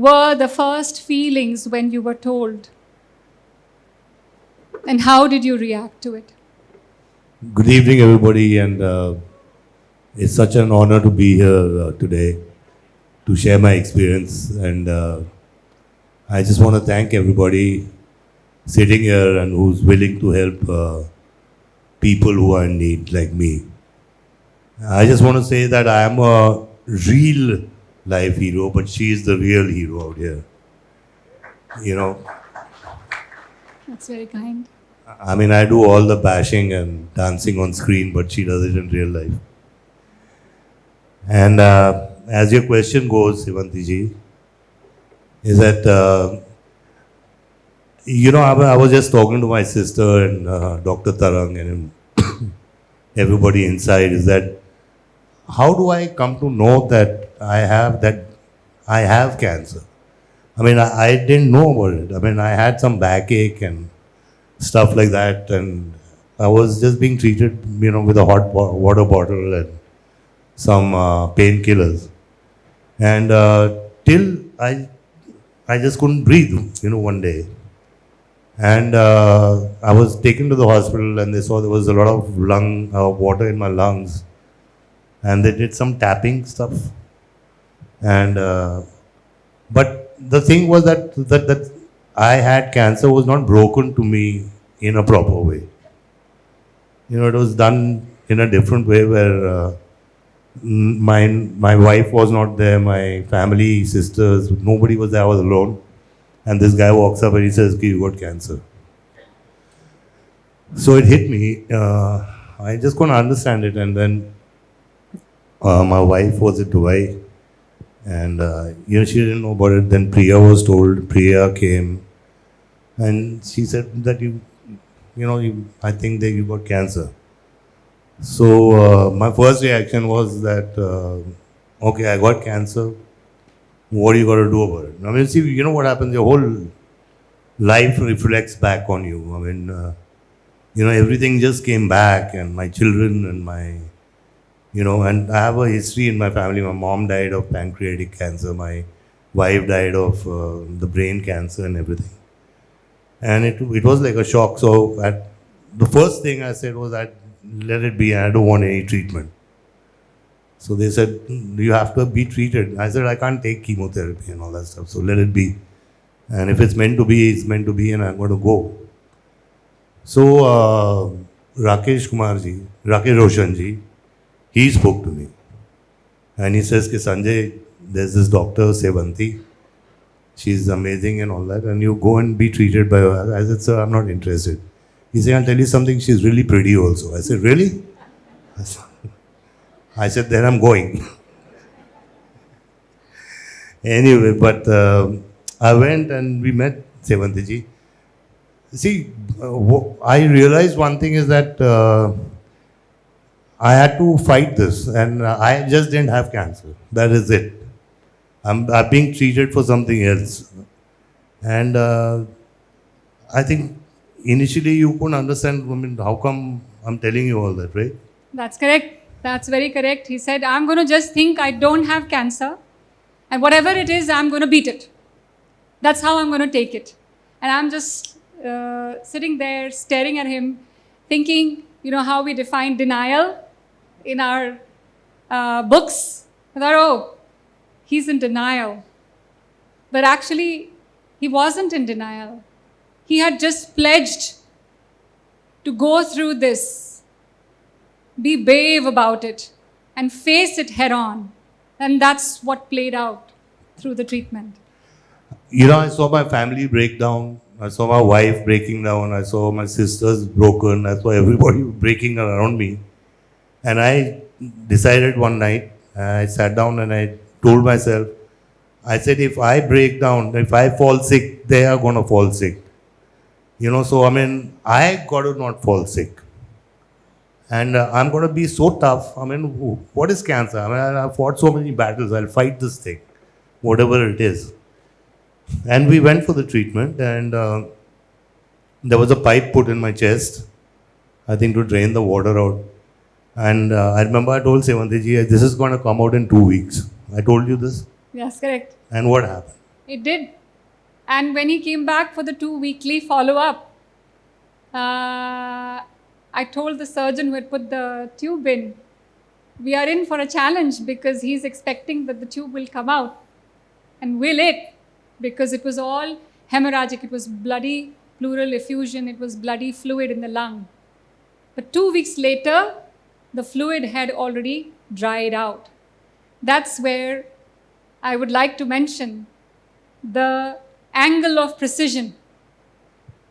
were the first feelings when you were told? And how did you react to it? Good evening, everybody, and it's such an honor to be here today to share my experience. And I just want to thank everybody sitting here and who's willing to help people who are in need, like me. I just want to say that I am a real life hero, but she is the real hero out here. You know, That's very kind. I mean, I do all the bashing and dancing on screen, but she does it in real life. And as your question goes, Sivanti ji, is that, I was just talking to my sister and Dr. Tarang and everybody inside, is that how do I come to know that I have cancer? I mean, I didn't know about it. I mean, I had some backache and stuff like that, and I was just being treated, with a hot water bottle and some painkillers, and till I just couldn't breathe, one day, and I was taken to the hospital, and they saw there was a lot of water in my lungs, and they did some tapping stuff, and but the thing was that I had cancer was not broken to me in a proper way. It was done in a different way where my wife was not there, my family, sisters, nobody was there. I was alone, and this guy walks up and he says, "You got cancer." So it hit me. I just couldn't understand it, and then my wife was in Dubai, and she didn't know about it. Then Priya was told. Priya came, and she said that I think that you got cancer. So my first reaction was that, okay, I got cancer. What are you going to do about it? I mean, see, you know what happens? Your whole life reflects back on you. I mean, everything just came back, and my children and and I have a history in my family. My mom died of pancreatic cancer. My wife died of the brain cancer and everything. And it was like a shock. So the first thing I said was that let it be. I don't want any treatment. So they said, you have to be treated. I said, I can't take chemotherapy and all that stuff. So let it be. And if it's meant to be, it's meant to be, and I'm going to go. So Rakesh Roshan ji, he spoke to me. And he says, Sanjay, there's this doctor, Sevanti. She's amazing and all that. And you go and be treated by her. I said, sir, I'm not interested. He said, I'll tell you something. She's really pretty also. I said, really? I said, then I'm going. Anyway, but I went and we met Sevanti ji. See, I realized one thing is that I had to fight this, and I just didn't have cancer. That is it. I'm being treated for something else. And I think initially you couldn't understand, I mean, how come I'm telling you all that, right? That's correct. That's very correct. He said, I'm going to just think I don't have cancer, and whatever it is, I'm going to beat it. That's how I'm going to take it. And I'm just sitting there staring at him, thinking, how we define denial in our books. I thought, oh, he's in denial. But actually, he wasn't in denial. He had just pledged to go through this, be brave about it, and face it head on. And that's what played out through the treatment. I saw my family break down. I saw my wife breaking down. I saw my sisters broken. I saw everybody breaking around me. And I decided one night, I sat down and I told myself, I said, if I break down, if I fall sick, they are going to fall sick. So I mean, I got to not fall sick. And I'm going to be so tough. I mean, what is cancer? I mean, I've fought so many battles. I'll fight this thing, whatever it is. And we went for the treatment, and there was a pipe put in my chest, I think to drain the water out. And I remember I told Sevanti ji, this is going to come out in 2 weeks. I told you this. Yes, correct. And what happened? It did. And when he came back for the 2 weekly follow-up, I told the surgeon who had put the tube in, we are in for a challenge because he's expecting that the tube will come out. And will it? Because it was all hemorrhagic. It was bloody pleural effusion. It was bloody fluid in the lung. But 2 weeks later, the fluid had already dried out. That's where I would like to mention the angle of precision